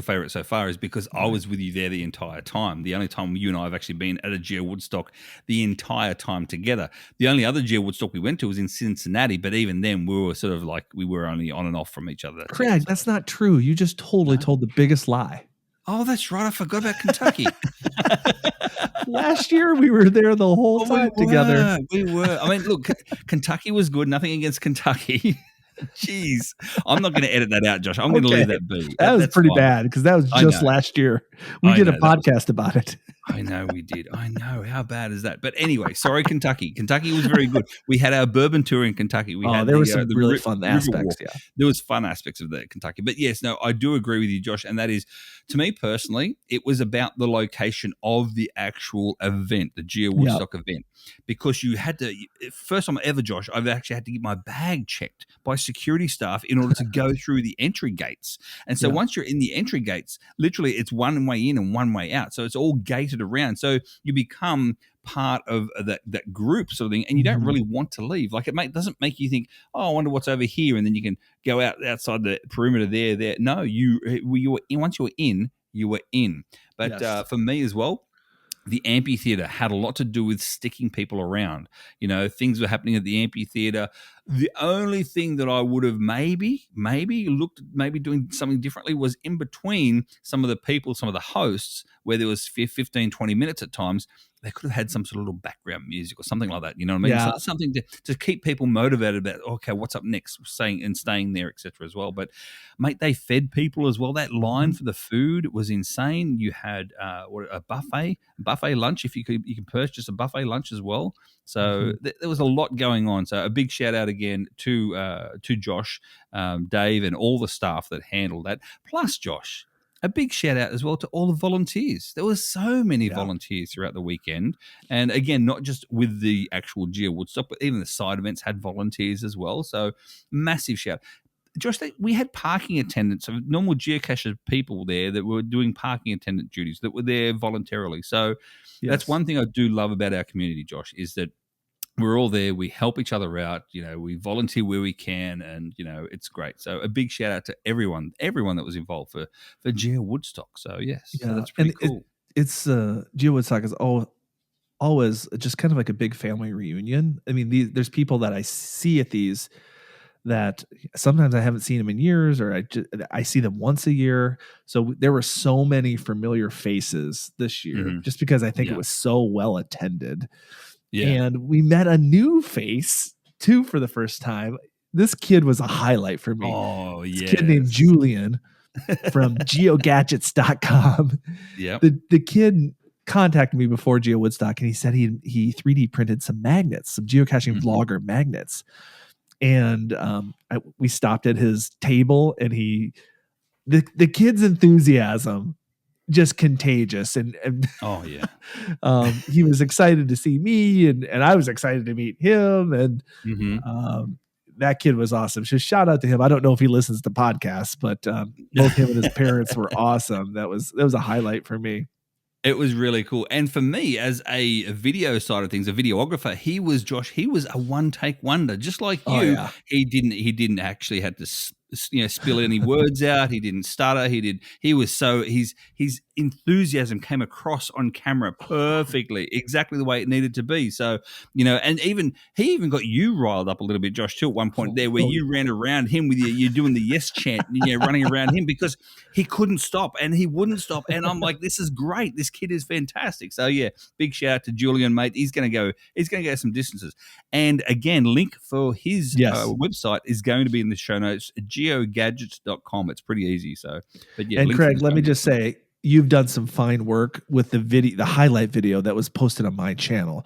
favorite so far is because I was with you there the entire time. The only time you and I have actually been at a Geo Woodstock the entire time together. The only other Geo Woodstock we went to was in Cincinnati, but even then we were sort of like we were only on and off from each other. Craig, that's not true. You just totally told the biggest lie. Oh, that's right. I forgot about Kentucky. Last year we were there the whole time together. We were. I mean, look, Kentucky was good. Nothing against Kentucky. Jeez, I'm not going to edit that out, Josh. I'm going to leave that be. That's pretty bad because that was just last year. We did a podcast about it. I know we did. I know. How bad is that? But anyway, sorry, Kentucky. Kentucky was very good. We had our bourbon tour in Kentucky. There were some really fun aspects. Yeah, there was fun aspects of that Kentucky. But yes, no, I do agree with you, Josh. And that is, to me personally, it was about the location of the actual event, the Geo Woodstock event, because you had to. First time ever, Josh, I've actually had to get my bag checked by security staff in order to go through the entry gates. And so once you're in the entry gates, literally it's one way in and one way out. So it's all gated around. So you become part of that group sort of thing, and you don't really want to leave. Like doesn't make you think, oh, I wonder what's over here, and then you can go outside the perimeter there. No, you were in. Once you were in, you were in. But for me as well, the amphitheater had a lot to do with sticking people around. Things were happening at the amphitheater. The only thing that I would have maybe doing something differently was in between some of the people, some of the hosts, where there was 15, 20 minutes at times, they could have had some sort of little background music or something like that. You know what I mean? Yeah. So something to keep people motivated about, okay, what's up next, staying there, etc. as well. But mate, they fed people as well. That line for the food was insane. You had a buffet lunch. If you can purchase a buffet lunch as well. So there was a lot going on. So a big shout out again to Josh, Dave, and all the staff that handled that. Plus, Josh, a big shout out as well to all the volunteers. There were so many volunteers throughout the weekend. And again, not just with the actual Geo Woodstock, but even the side events had volunteers as well. So massive shout. Josh, we had parking attendants of normal geocacher people there that were doing parking attendant duties that were there voluntarily. So that's one thing I do love about our community, Josh, is that we're all there. We help each other out. You know, we volunteer where we can, and you know, it's great. So a big shout out to everyone that was involved for Geo Woodstock. So yes, so that's pretty cool. It's Geo Woodstock is always just kind of like a big family reunion. I mean, there's people that I see at these that sometimes I haven't seen them in years, or I see them once a year. So there were so many familiar faces this year, just because I think it was so well attended. Yeah. And we met a new face too for the first time. This kid was a highlight for me. Oh, yeah. This kid named Julian from geogadgets.com. Yeah. The kid contacted me before Geo Woodstock, and he said he 3D printed some magnets, some geocaching vlogger magnets. And we stopped at his table, and the kid's enthusiasm just contagious, and oh yeah, he was excited to see me, and I was excited to meet him, and that kid was awesome. So shout out to him. I don't know if he listens to podcasts, but both him and his parents were awesome. That was a highlight for me. It was really cool. And for me, as a video side of things, a videographer, he was a one-take wonder. Just like you, he didn't actually have to spill any words out. He didn't stutter. His enthusiasm came across on camera perfectly, exactly the way it needed to be. So, and he even got you riled up a little bit, Josh, too, at one point there, where you ran around him with you doing the yes chant, running around him because he couldn't stop and he wouldn't stop. And I'm like, this is great. This kid is fantastic. So yeah, big shout out to Julian, mate. He's going to go some distances. And again, link for his website is going to be in the show notes, geogadgets.com. It's pretty easy. So, but yeah. And Craig, let me just say, you've done some fine work with the highlight video that was posted on my channel.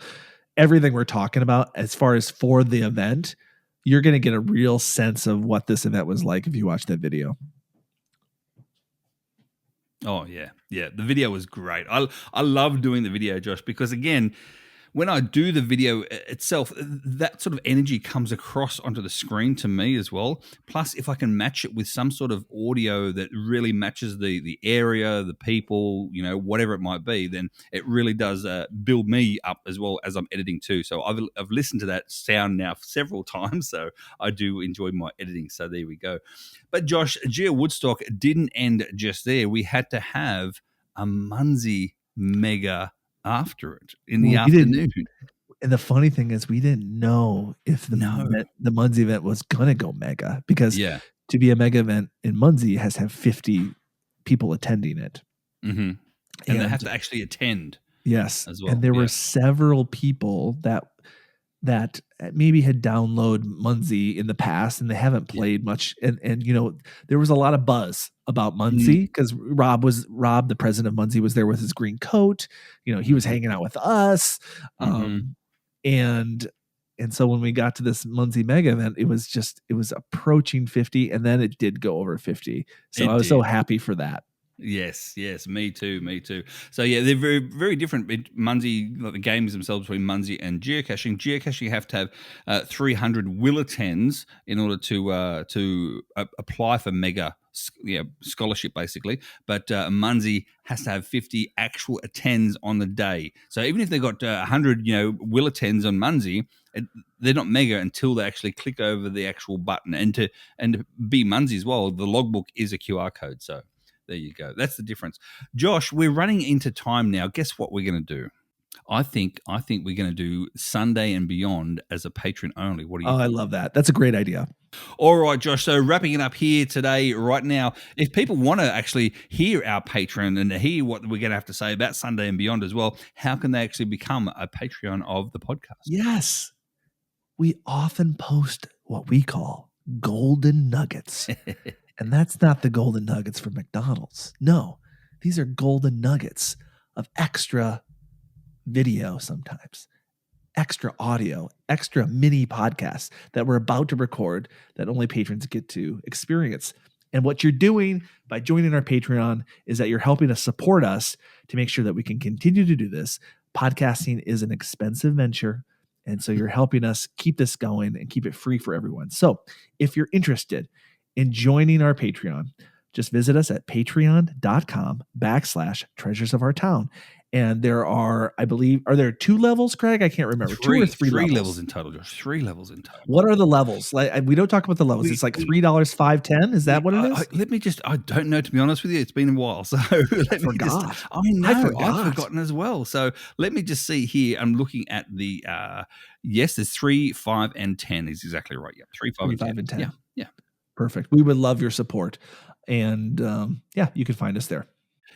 Everything we're talking about as far as for the event, you're going to get a real sense of what this event was like if you watch that video. Oh yeah. Yeah. The video was great. I love doing the video, Josh, because again, when I do the video itself, that sort of energy comes across onto the screen to me as well. Plus, if I can match it with some sort of audio that really matches the area, the people, whatever it might be, then it really does build me up as well as I'm editing too. So I've listened to that sound now several times, so I do enjoy my editing. So there we go. But Josh, Geo Woodstock didn't end just there. We had to have a Munsey mega after it in the afternoon. And the funny thing is, we didn't know if the Munsey event was going to go mega, because to be a mega event in Munsey has to have 50 people attending it. Mm-hmm. And they have to actually attend. Yes. As well. And there were several people that maybe had downloaded Munsey in the past, and they haven't played much. And there was a lot of buzz about Munsey because Rob, the president of Munsey, was there with his green coat. He was hanging out with us. And so when we got to this Munsey mega event, it was approaching 50, and then it did go over 50. So I was so happy for that. Yes, me too. So yeah, they're very, very different. Munsey, like the games themselves between Munsey and geocaching. Geocaching, you have to have 300 will attends in order to apply for mega scholarship, basically. But Munsey has to have 50 actual attends on the day. So even if they got 100 will attends on Munsey, they're not mega until they actually click over the actual button. And to be Munsey as well, the logbook is a QR code. So there you go. That's the difference. Josh, we're running into time now. Guess what we're going to do? I think we're going to do Sunday and beyond as a patron only. What do you think? I love that. That's a great idea. All right, Josh. So wrapping it up here today, right now, if people want to actually hear our Patreon and hear what we're going to have to say about Sunday and beyond as well, how can they actually become a Patreon of the podcast? Yes. We often post what we call golden nuggets. And that's not the golden nuggets from McDonald's. No, these are golden nuggets of extra video sometimes, extra audio, extra mini podcasts that we're about to record that only patrons get to experience. And what you're doing by joining our Patreon is that you're helping us support us to make sure that we can continue to do this. Podcasting is an expensive venture. And so you're helping us keep this going and keep it free for everyone. So if you're interested in joining our Patreon, just visit us at patreon.com/treasures of our town. And there are, I believe, are there 2 levels, Craig? I can't remember. 2 or 3 levels? 3 levels in total, Josh. 3 levels in total. What are the levels? Like, we don't talk about the levels. It's like $3, $5, $10. Is that what it is? I don't know, to be honest with you. It's been a while. So I forgot. I've forgotten as well. So let me just see here. I'm looking at the, yes, there's 3, 5, and 10 is exactly right. Yeah, 3, 5, and 10. Yeah. Perfect. We would love your support. And you can find us there.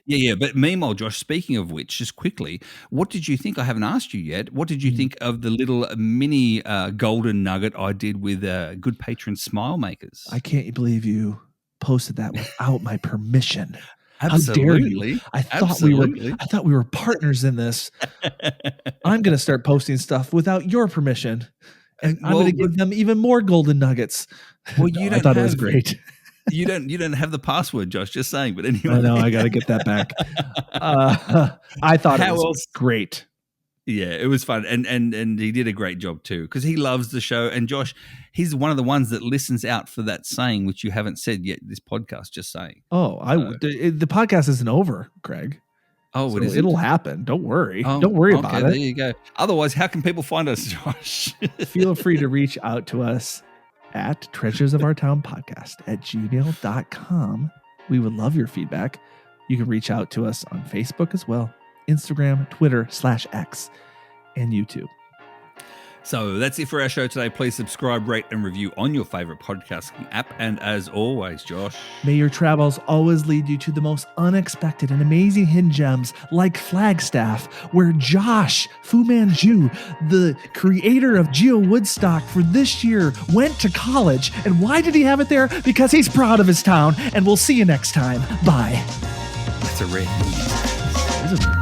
Yeah. But meanwhile, Josh, speaking of which, just quickly, what did you think? I haven't asked you yet. What did you think of the little mini golden nugget I did with good patron Smile Makers? I can't believe you posted that without my permission. Absolutely. How dare you? I thought we were partners in this. I'm going to start posting stuff without your permission. And I'm going to give them even more golden nuggets. Well, I thought it was great. You don't have the password, Josh. Just saying. But anyway, I know I got to get that back. I thought it was great. Yeah, it was fun, and he did a great job too because he loves the show. And Josh, he's one of the ones that listens out for that saying, which you haven't said yet. This podcast, just saying. Oh, the podcast isn't over, Craig. Oh, so it'll happen. Don't worry. Don't worry about it. There you go. Otherwise, how can people find us, Josh? Feel free to reach out to us at treasuresofourtownpodcast@gmail.com. We would love your feedback. You can reach out to us on Facebook as well, Instagram, Twitter /X, and YouTube. So that's it for our show today. Please subscribe, rate, and review on your favorite podcasting app. And as always, Josh, may your travels always lead you to the most unexpected and amazing hidden gems like Flagstaff, where Josh Fu Manchu, the creator of Geo Woodstock for this year, went to college. And why did he have it there? Because he's proud of his town. And we'll see you next time. Bye. That's a rare thing.